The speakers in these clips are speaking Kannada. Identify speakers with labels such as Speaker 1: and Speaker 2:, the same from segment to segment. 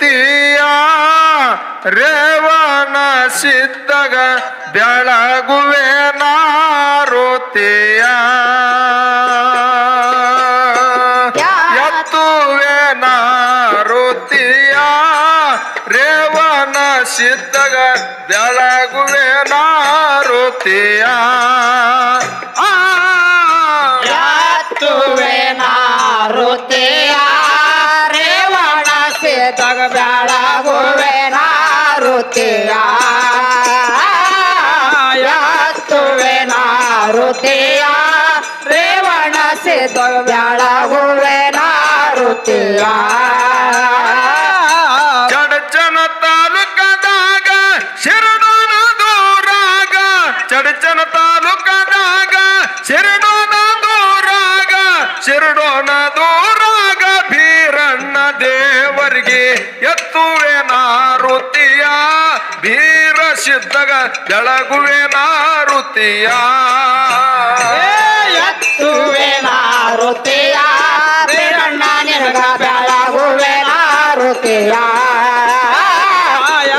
Speaker 1: ಋತಿಯ ರೇವಣ ಸಿದ್ಧಗ ಬೆಳಗುವೆ ನಾರುತಿಯ ಎತ್ತುವೆ ನಾರುತಿಯ ರೇವಣ ಸಿದ್ಧಗ ಬೆಳಗುವೆ ನಾರುತಿಯ
Speaker 2: ಎತ್ತುವೆ ನಾರುತಿಯ ರೇವಣ ಸಿದ್ಧಗ ಬೆಳಗುವೆ ನಾರುತಿಯ ಎತ್ತುವೆ ನಾರುತಿಯ ರೇವಣ ಸಿದ್ಧಗ ಬೆಳಗುವೆ ನಾರುತಿಯ
Speaker 1: ಚಡಚನ ತಾಲೂಕದಾಗ ಶಿರಡೋನ ದೂರಾಗ ಚಡಚನ ತಾಲೂಕದಾಗ ಶಿರಡೋನ ದೂರಾಗ ಬೀರಣ್ಣ ದೇವರಿಗೆ ಎತ್ತುವೆ ನಾರುತಿಯ ಬೀರ ಸಿದ್ಧಗ ಬೆಳಗುವೆ ನಾರುತಿಯ
Speaker 2: ಎತ್ತುವೆ ನಾರುತಿಯ ಬೀರಣ್ಣ ನಿನಗ ಬೆಳಗುವೆ ನಾರುತಿಯ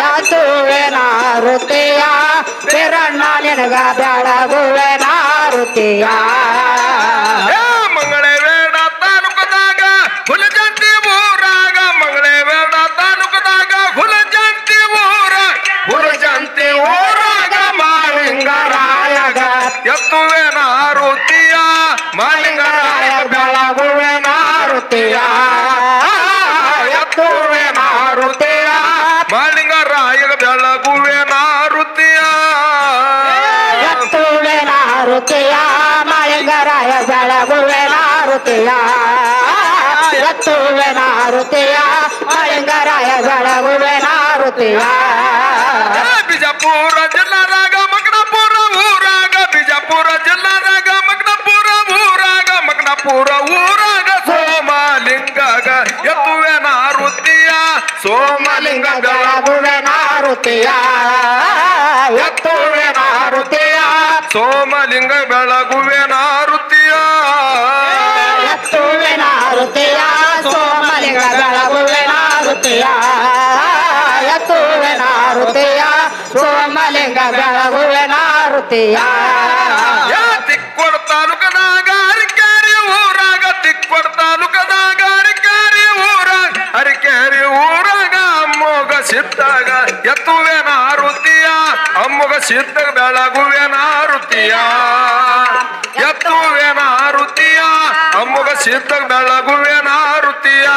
Speaker 2: ಎತ್ತುವೆ ನಾರುತಿಯ ಬೀರಣ್ಣ ನಿನಗ ಬೆಳಗುವೆ ನಾರುತಿಯ
Speaker 1: ಮಂಗಳವೇಡ ತಾಲೂಕದಾಗ ಹುಲಜಂತಿ ಊರಾಗ ಮಂಗಳವೇಡ ತಾಲೂಕದಾಗ ಹುಲಜಂತಿ ಊರಾಗ ಮಾಳಿಂಗರಾಯಗ ಎತ್ತುವೆ ನಾರುತಿಯ ಮಾಳಿಂಗರಾಯ
Speaker 2: ಬೆಳಗುವೆ ನಾರುತಿಯ
Speaker 1: ಎತ್ತುವೆ ನಾರುತಿಯ ಮಾಳಿಂಗರಾಯಗ ಬೆಳಗುವೆ ನಾರುತಿಯ
Speaker 2: ಎತ್ತುವೆ ನಾರುತಿಯ ಮಾಳಿಂಗರಾಯ ಬೆಳಗುವೆ ನಾರುತಿಯ ಎತ್ತುವೆ ನಾರುತಿಯ ಮಾಳಿಂಗರಾಯ ಬೆಳಗುವೆ ನಾರುತಿಯ
Speaker 1: ಬಿಜಾಪುರ ಜಿಲ್ಲಾದಾಗ ಮಗನಪುರ ಊರಾಗ ಬಿಜಾಪುರ ಜಿಲ್ಲಾದಾಗ ಮಗನಪುರ ಊರಾಗ ಸೋಮಲಿಂಗಗ ಎತ್ತುವೆ ನಾರುತಿಯ ಸೋಮಲಿಂಗ
Speaker 2: ಬೆಳಗುವೆ ನಾರುತಿಯ ಎತ್ತುವೆ ನಾರುತಿಯ
Speaker 1: ಸೋಮಲಿಂಗ ಬೆಳಗುವೆ ನಾರುತಿಯ
Speaker 2: ಎತ್ತುವೆ ನಾರುತಿಯ ಸೋಮಲಿಂಗ ಬೆಳಗುವೆ ನಾರುತಿಯ ಎತ್ತುವೆ ನಾರುತಿಯ ಸೋಮಲಿಂಗ ಬೆಳಗುವೆ ನಾರುತಿಯ
Speaker 1: ತಿಕ್ಕೋಡ್ ತಾಲೂಕದಾಗ ಅರಿಕೇರಿ ಊರಾಗ ತಿಕ್ಕೋಡ್ ತಾಲೂಕದಾಗ ಅರಿಕೇರಿ ಊರಾಗ ಅಮ್ಮೋಗ ಸಿದ್ದಾಗ ಎತ್ತುವೆ ನಾರುತಿಯ ಅಮ್ಮೋಗ ಸಿದ್ದಾಗ ಬೆಳಗುವೆ ನಾರುತಿಯ ಎತ್ತುವೆ ನಾರುತಿಯ ಅಮ್ಮೋಗ ಸಿದ್ದಾಗ ಬೆಳಗುವೆ ನಾರುತಿಯ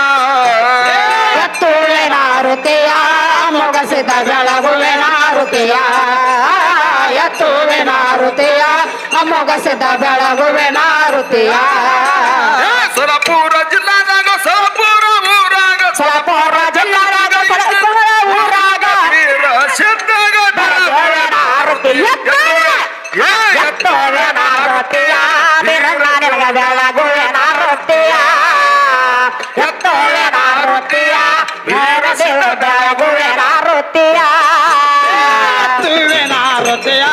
Speaker 2: ಎತ್ತುವೆ ನಾರುತಿಯ ಮೊಗಸಿದ ಬೆಳಗುವೆ ನಾರುತಿಯ ಎತ್ತುವೆ ನಾರುತಿಯ ಮೊಗಸಿದ ಬೆಳಗುವೆ ನಾರುತಿಯ
Speaker 1: ಸರಪುರ ಜಿಲ್ಲಾದಾಗ ಸರಪುರ
Speaker 2: ಜಿಲ್ಲಾದಾಗ ಊರಾಗ
Speaker 1: ವೀರ ಸಿದ್ಧಗ
Speaker 2: ಬೆಳಗುವೆ ನಾರುತಿಯ ಎತ್ತುವೆ ನಾರುತಿಯ ಬಿರಂಗಾನಿಗ ಬೆಳಗುವೆ ನಾರುತಿಯ ಎತ್ತುವೆ ನಾರುತಿಯ ಭೈರಸಿದ ಬೆಳಗುವೆ ನಾರುತಿಯ ಎತ್ತುವೆ ನಾರುತಿಯ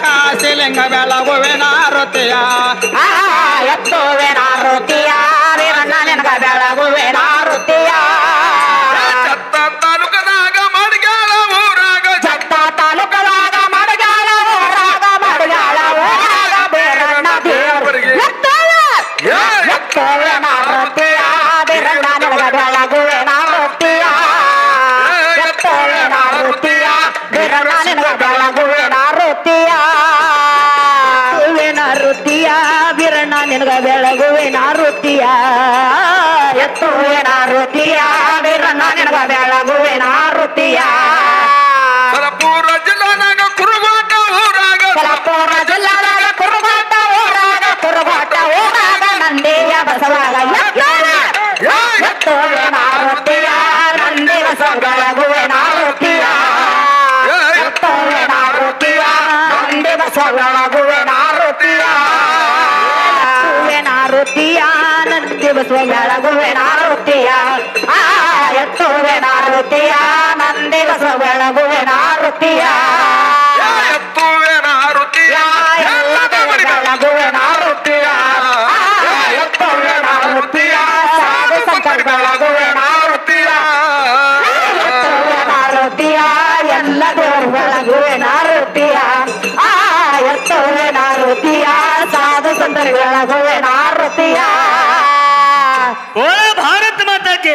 Speaker 2: ಕಾಶಿಲಿಂಗ ಬೆಳಗುವೆ ನಾರುತಿಯ ಎತ್ತುವೆ ನಾರುತಿಯ ಬಿರಂಗಾನಿಗ ಬೆಳಗುವೆ ನಾರುತಿಯ
Speaker 1: ಚತ್ತ ತಾಲೂಕದಾಗ ಮಡ್ಗಾಳ ಊರಾಗ
Speaker 2: ಜತ್ತ ತಾಲೂಕದಾಗ ಮಡಗಾಳ ಊರಾಗ ಬೇರಣ್ಣ ದೇವರಿಗೆ ಎತ್ತುವೆ ನಾರುತಿಯ ಬಿರಂಗಾನಿಗ ಬೆಳಗುವೆ ನಾರುತಿಯ ಎತ್ತುವೆ ನಾರುತಿಯ ಬಿರಂಗಾನಿಗ ಬೆಳಗುವೆ ನಾರುತಿಯ ನಾರುತಿಯ ಬಿರಣ್ಣ ನಿನಗ ಬೆಳಗುವೆ ನಾರುತಿಯ ಎತ್ತುವೆ ನಾರುತಿಯ ಬಿರಣ್ಣ ನಿನಗ ಬೆಳಗುವೆ ನಾರುತಿಯ
Speaker 1: ಸರಪುರ ಜಿಲ್ಲಾದಾಗ ಕುರುಗೋಟ ಊರಾಗ
Speaker 2: ಸಲಪುರ ಜಿಲ್ಲಾದಾಗ ಕುರುಗೋಟ ಊರಾಗ ನಂದಿಯ ಬಸವಾಗ ಎತ್ತುವೆ ನಾರುತಿಯ ನಂದಿ ಬಸವ ಬೆಳಗುವೆ ನಾರುತಿಯ ಎತ್ತುವೆ ನಾರುತಿಯ ನಂದಿ ಬಸವ ಬೆಳಗುವೆ ನಾರುತಿಯ ಎತ್ತುವೆ ನಾರುತಿಯ ನಂದಿ ಬಸವ ಬೆಳಗುವೆ ನಾರುತಿಯ ಎತ್ತುವೆ ನಾರುತಿಯ ನಂದಿ ಬಸವ ಬೆಳಗುವೆ ನಾರುತಿಯ
Speaker 1: ಎತ್ತುವೆ ನಾರುತಿಯ
Speaker 2: ಎಲ್ಲ ಬೆಳಗುವೆ ನಾರುತಿಯ ಎತ್ತುವೆ ನಾರುತಿಯ ಸಾಧು ಸಂತ ಬೆಳಗುವೆ ನಾರುತಿಯ ರೊಟ್ಟಿಯ ಎಲ್ಲ ದೇವರುಗಳಿಗುವೆನ ರೊಟ್ಟಿಯ ಆ ಎತ್ತುವೆನ ರೊಟ್ಟಿಯ ಸಾಧು ಸಂತರಿಗಳಿಗುವೆನ ರೊಟ್ಟಿಯ
Speaker 3: ಓ ಭಾರತ ಮಾತಾಕ್ಕೆ